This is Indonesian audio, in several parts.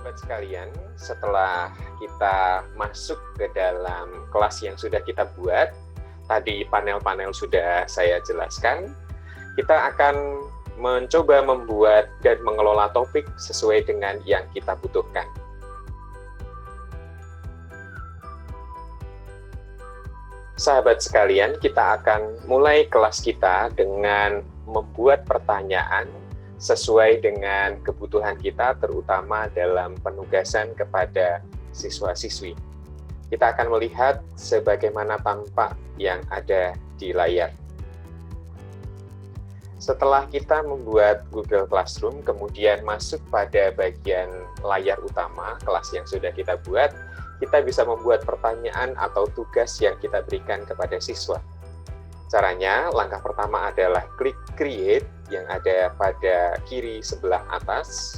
Sahabat sekalian, setelah kita masuk ke dalam kelas yang sudah kita buat, tadi panel-panel sudah saya jelaskan, kita akan mencoba membuat dan mengelola topik sesuai dengan yang kita butuhkan. Sahabat sekalian, kita akan mulai kelas kita dengan membuat pertanyaan sesuai dengan kebutuhan kita, terutama dalam penugasan kepada siswa-siswi. Kita akan melihat sebagaimana tampak yang ada di layar. Setelah kita membuat Google Classroom, kemudian masuk pada bagian layar utama, kelas yang sudah kita buat, kita bisa membuat pertanyaan atau tugas yang kita berikan kepada siswa. Caranya, langkah pertama adalah klik Create yang ada pada kiri sebelah atas.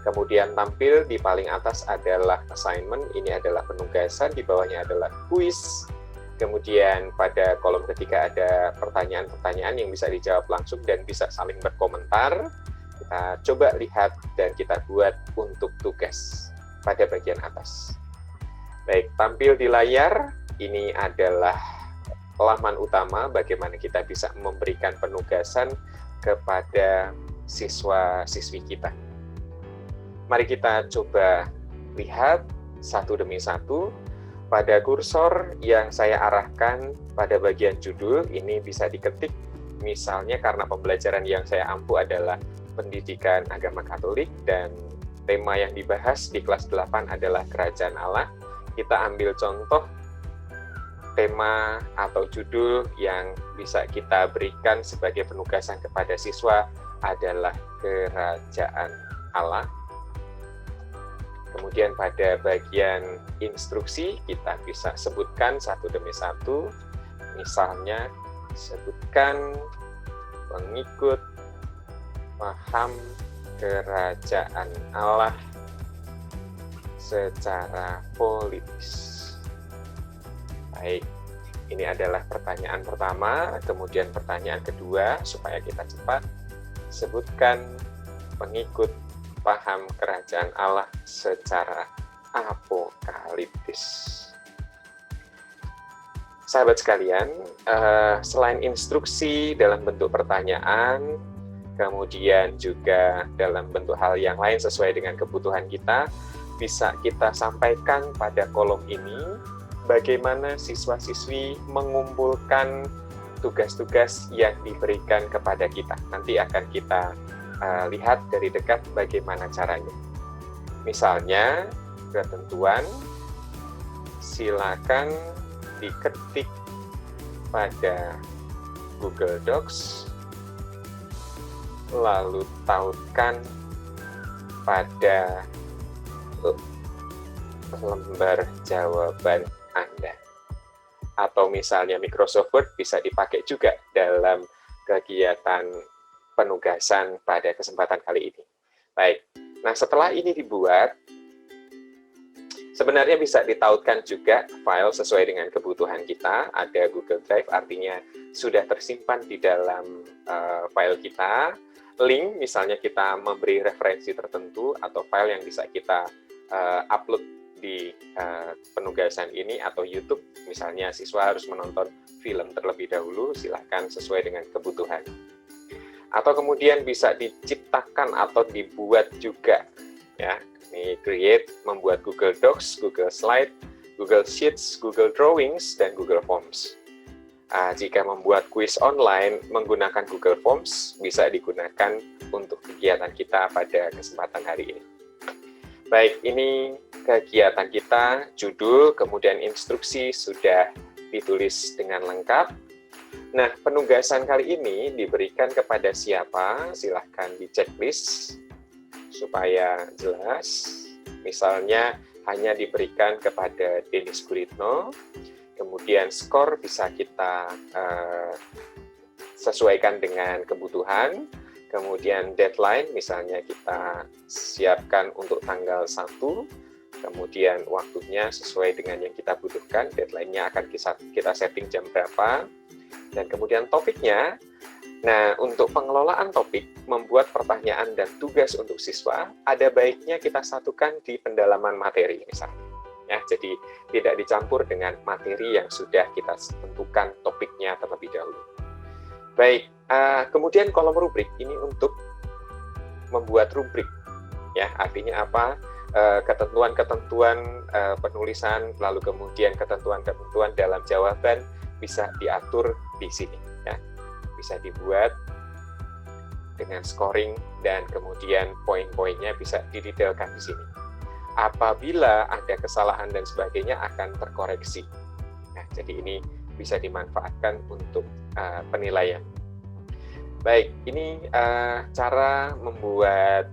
Kemudian tampil di paling atas adalah Assignment, ini adalah penugasan, di bawahnya adalah Quiz. Kemudian pada kolom ketiga ada pertanyaan-pertanyaan yang bisa dijawab langsung dan bisa saling berkomentar. Kita coba lihat dan kita buat untuk tugas pada bagian atas. Baik, tampil di layar, ini adalah laman utama bagaimana kita bisa memberikan penugasan kepada siswa-siswi kita. Mari kita coba lihat satu demi satu. Pada kursor yang saya arahkan pada bagian judul, ini bisa diketik. Misalnya karena pembelajaran yang saya ampu adalah pendidikan agama Katolik dan tema yang dibahas di kelas 8 adalah Kerajaan Allah. Kita ambil contoh tema atau judul yang bisa kita berikan sebagai penugasan kepada siswa adalah Kerajaan Allah. Kemudian pada bagian instruksi kita bisa sebutkan satu demi satu. Misalnya sebutkan pengikut paham Kerajaan Allah secara politis. Baik, ini adalah pertanyaan pertama, kemudian pertanyaan kedua, supaya kita cepat, sebutkan pengikut paham Kerajaan Allah secara apokaliptis. Sahabat sekalian, selain instruksi dalam bentuk pertanyaan, kemudian juga dalam bentuk hal yang lain sesuai dengan kebutuhan kita, bisa kita sampaikan pada kolom ini bagaimana siswa-siswi mengumpulkan tugas-tugas yang diberikan kepada kita. Nanti akan kita lihat dari dekat bagaimana caranya. Misalnya, ketentuan, silakan diketik pada Google Docs, lalu tautkan pada lembar jawaban Anda. Atau misalnya Microsoft Word bisa dipakai juga dalam kegiatan penugasan pada kesempatan kali ini. Baik, nah setelah ini dibuat, sebenarnya bisa ditautkan juga file sesuai dengan kebutuhan kita. Ada Google Drive, artinya sudah tersimpan di dalam file kita. Link, misalnya kita memberi referensi tertentu, atau file yang bisa kita upload di penugasan ini, atau YouTube, misalnya siswa harus menonton film terlebih dahulu, silakan sesuai dengan kebutuhan. Atau kemudian bisa diciptakan atau dibuat juga, ya. Ini create, membuat Google Docs, Google Slide, Google Sheets, Google Drawings, dan Google Forms. Jika membuat kuis online menggunakan Google Forms, bisa digunakan untuk kegiatan kita pada kesempatan hari ini. Baik, ini kegiatan kita, judul, kemudian instruksi sudah ditulis dengan lengkap. Nah, penugasan kali ini diberikan kepada siapa? Silahkan di checklist supaya jelas. Misalnya hanya diberikan kepada Denis Guritno, kemudian skor bisa kita sesuaikan dengan kebutuhan, kemudian deadline misalnya kita siapkan untuk tanggal 1, kemudian waktunya sesuai dengan yang kita butuhkan, deadline-nya akan kita setting jam berapa, dan kemudian topiknya Nah, untuk pengelolaan topik, membuat pertanyaan dan tugas untuk siswa, ada baiknya kita satukan di pendalaman materi misalnya. Ya, jadi tidak dicampur dengan materi yang sudah kita tentukan topiknya terlebih dahulu. Baik, kemudian kolom rubrik ini untuk membuat rubrik. Ya, artinya apa? Ketentuan-ketentuan penulisan, lalu kemudian ketentuan-ketentuan dalam jawaban bisa diatur di sini. Ya, bisa dibuat dengan scoring dan kemudian poin-poinnya bisa didetailkan di sini. Apabila ada kesalahan dan sebagainya akan terkoreksi. Nah, jadi ini bisa dimanfaatkan untuk penilaian. Baik, ini cara membuat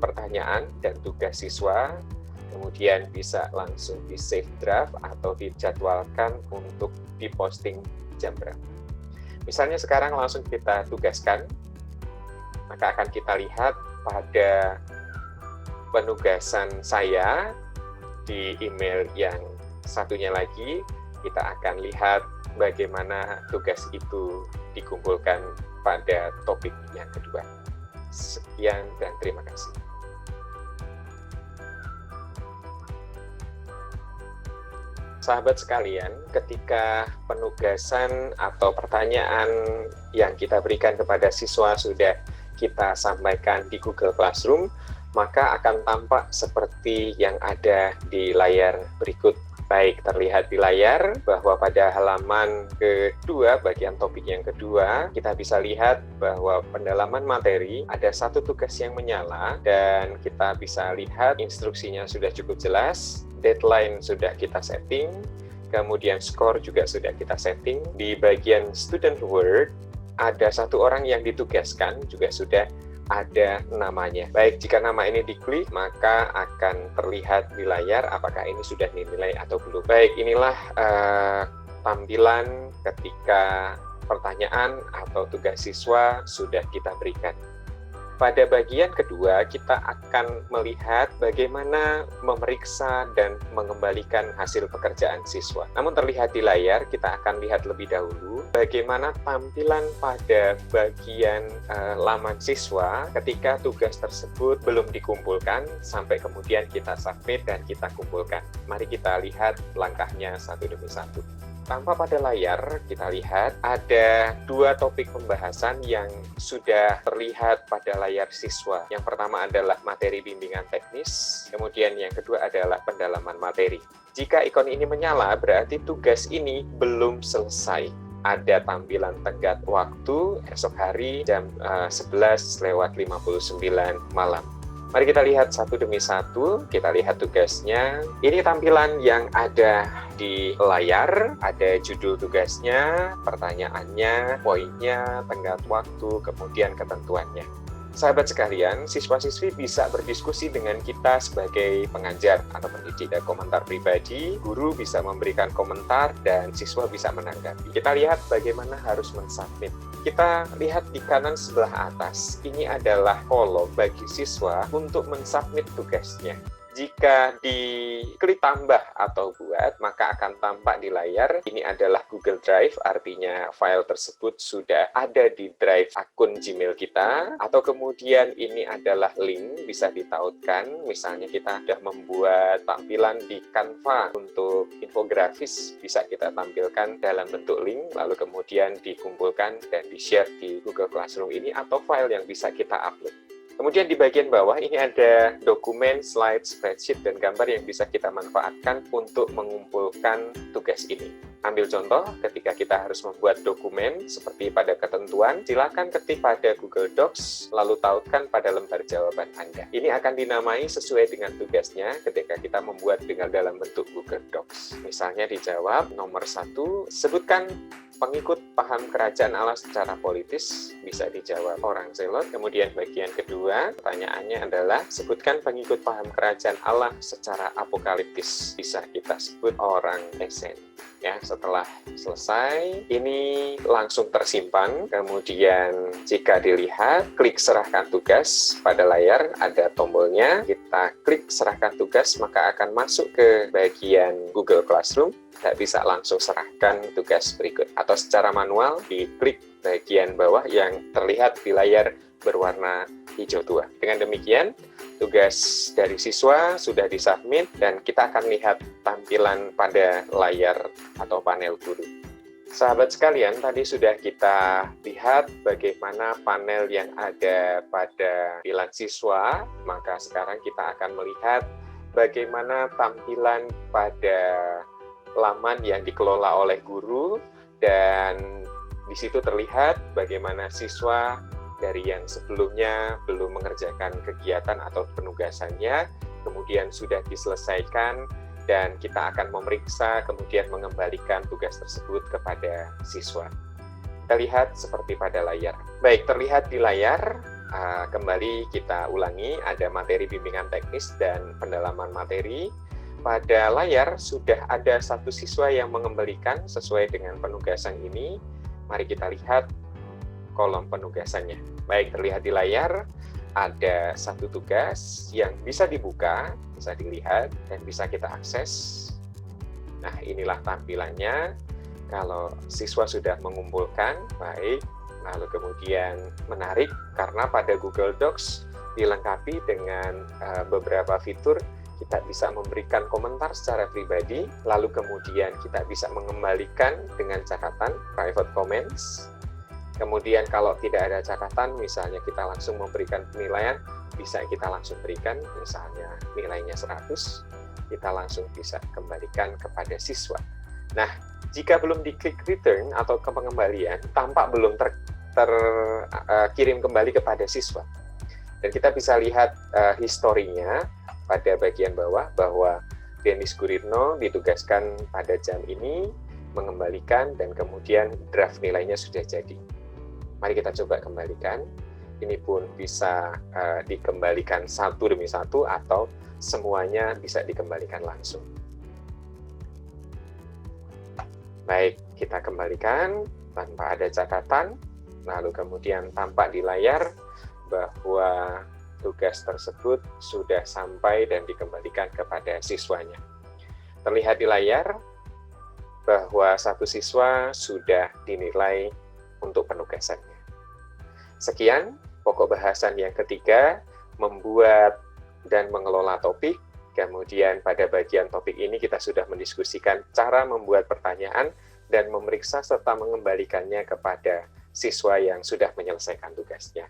pertanyaan dan tugas siswa, kemudian bisa langsung di save draft atau dijadwalkan untuk diposting jam berapa. Misalnya sekarang langsung kita tugaskan, maka akan kita lihat pada penugasan saya di email yang satunya lagi, kita akan lihat bagaimana tugas itu dikumpulkan pada topik yang kedua. Sekian dan terima kasih. Sahabat sekalian, ketika penugasan atau pertanyaan yang kita berikan kepada siswa sudah kita sampaikan di Google Classroom, maka akan tampak seperti yang ada di layar berikut. Baik, terlihat di layar bahwa pada halaman kedua, bagian topik yang kedua, kita bisa lihat bahwa pendalaman materi ada satu tugas yang menyala, dan kita bisa lihat instruksinya sudah cukup jelas, deadline sudah kita setting, kemudian skor juga sudah kita setting. Di bagian student work, ada satu orang yang ditugaskan, juga sudah ada namanya. Baik, jika nama ini diklik, maka akan terlihat di layar apakah ini sudah dinilai atau belum. Baik, inilah tampilan ketika pertanyaan atau tugas siswa sudah kita berikan. Pada bagian kedua, kita akan melihat bagaimana memeriksa dan mengembalikan hasil pekerjaan siswa. Namun terlihat di layar, kita akan lihat lebih dahulu bagaimana tampilan pada bagian laman siswa ketika tugas tersebut belum dikumpulkan, sampai kemudian kita submit dan kita kumpulkan. Mari kita lihat langkahnya satu demi satu. Tanpa pada layar, kita lihat ada dua topik pembahasan yang sudah terlihat pada layar siswa. Yang pertama adalah materi bimbingan teknis, kemudian yang kedua adalah pendalaman materi. Jika ikon ini menyala, berarti tugas ini belum selesai. Ada tampilan tenggat waktu esok hari jam 11:59 malam. Mari kita lihat satu demi satu, kita lihat tugasnya. Ini tampilan yang ada di layar, ada judul tugasnya, pertanyaannya, poinnya, tenggat waktu, kemudian ketentuannya. Sahabat sekalian, siswa-siswi bisa berdiskusi dengan kita sebagai pengajar atau pendidik. Ada komentar pribadi, guru bisa memberikan komentar, dan siswa bisa menanggapi. Kita lihat bagaimana harus mensubmit. Kita lihat di kanan sebelah atas, ini adalah kolom bagi siswa untuk mensubmit tugasnya. Jika diklik tambah atau buat, maka akan tampak di layar, ini adalah Google Drive, artinya file tersebut sudah ada di drive akun Gmail kita, atau kemudian ini adalah link, bisa ditautkan, misalnya kita sudah membuat tampilan di Canva untuk infografis, bisa kita tampilkan dalam bentuk link, lalu kemudian dikumpulkan dan di-share di Google Classroom ini, atau file yang bisa kita upload. Kemudian di bagian bawah ini ada dokumen, slide, spreadsheet, dan gambar yang bisa kita manfaatkan untuk mengumpulkan tugas ini. Ambil contoh, ketika kita harus membuat dokumen seperti pada ketentuan, silakan ketik pada Google Docs, lalu tautkan pada lembar jawaban Anda. Ini akan dinamai sesuai dengan tugasnya ketika kita membuat dengan dalam bentuk Google Docs. Misalnya dijawab, nomor 1, sebutkan pengikut paham kerajaan Allah secara politis, bisa dijawab orang Zelot. Kemudian bagian kedua, pertanyaannya adalah sebutkan pengikut paham kerajaan Allah secara apokaliptis, bisa kita sebut orang Esen. Ya, setelah selesai, ini langsung tersimpan. Kemudian jika dilihat, klik serahkan tugas pada layar, ada tombolnya. Kita klik serahkan tugas, maka akan masuk ke bagian Google Classroom. tidak bisa langsung serahkan tugas berikut. Atau secara manual, diklik bagian bawah yang terlihat di layar berwarna hijau tua. Dengan demikian, tugas dari siswa sudah disubmit dan kita akan lihat tampilan pada layar atau panel guru. Sahabat sekalian, tadi sudah kita lihat bagaimana panel yang ada pada tampilan siswa, maka sekarang kita akan melihat bagaimana tampilan pada laman yang dikelola oleh guru, dan di situ terlihat bagaimana siswa dari yang sebelumnya belum mengerjakan kegiatan atau penugasannya, kemudian sudah diselesaikan, dan kita akan memeriksa kemudian mengembalikan tugas tersebut kepada siswa. Kita lihat seperti pada layar. Baik, terlihat di layar, kembali kita ulangi, ada materi bimbingan teknis dan pendalaman materi. Pada layar sudah ada satu siswa yang mengembalikan sesuai dengan penugasan ini. Mari kita lihat kolom penugasannya. Baik, terlihat di layar, ada satu tugas yang bisa dibuka, bisa dilihat, dan bisa kita akses. Nah, inilah tampilannya. Kalau siswa sudah mengumpulkan, baik, lalu kemudian menarik, karena pada Google Docs dilengkapi dengan beberapa fitur, kita bisa memberikan komentar secara pribadi, lalu kemudian kita bisa mengembalikan dengan catatan, private comments. Kemudian kalau tidak ada catatan, misalnya kita langsung memberikan penilaian, bisa kita langsung berikan, misalnya nilainya 100, kita langsung bisa kembalikan kepada siswa. Nah, jika belum diklik return atau ke pengembalian, tampak belum terkirim kembali kepada siswa. Dan kita bisa lihat historinya pada bagian bawah, bahwa Denis Gurirno ditugaskan pada jam ini, mengembalikan, dan kemudian draft nilainya sudah jadi. Mari kita coba kembalikan. Ini pun bisa dikembalikan satu demi satu atau semuanya bisa dikembalikan langsung. Baik, kita kembalikan tanpa ada catatan, lalu kemudian tampak di layar bahwa tugas tersebut sudah sampai dan dikembalikan kepada siswanya. Terlihat di layar bahwa satu siswa sudah dinilai untuk penugasannya. Sekian pokok bahasan yang ketiga, membuat dan mengelola topik. Kemudian pada bagian topik ini kita sudah mendiskusikan cara membuat pertanyaan dan memeriksa serta mengembalikannya kepada siswa yang sudah menyelesaikan tugasnya.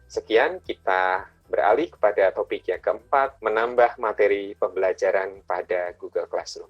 Sekian, kita beralih kepada topik yang keempat, menambah materi pembelajaran pada Google Classroom.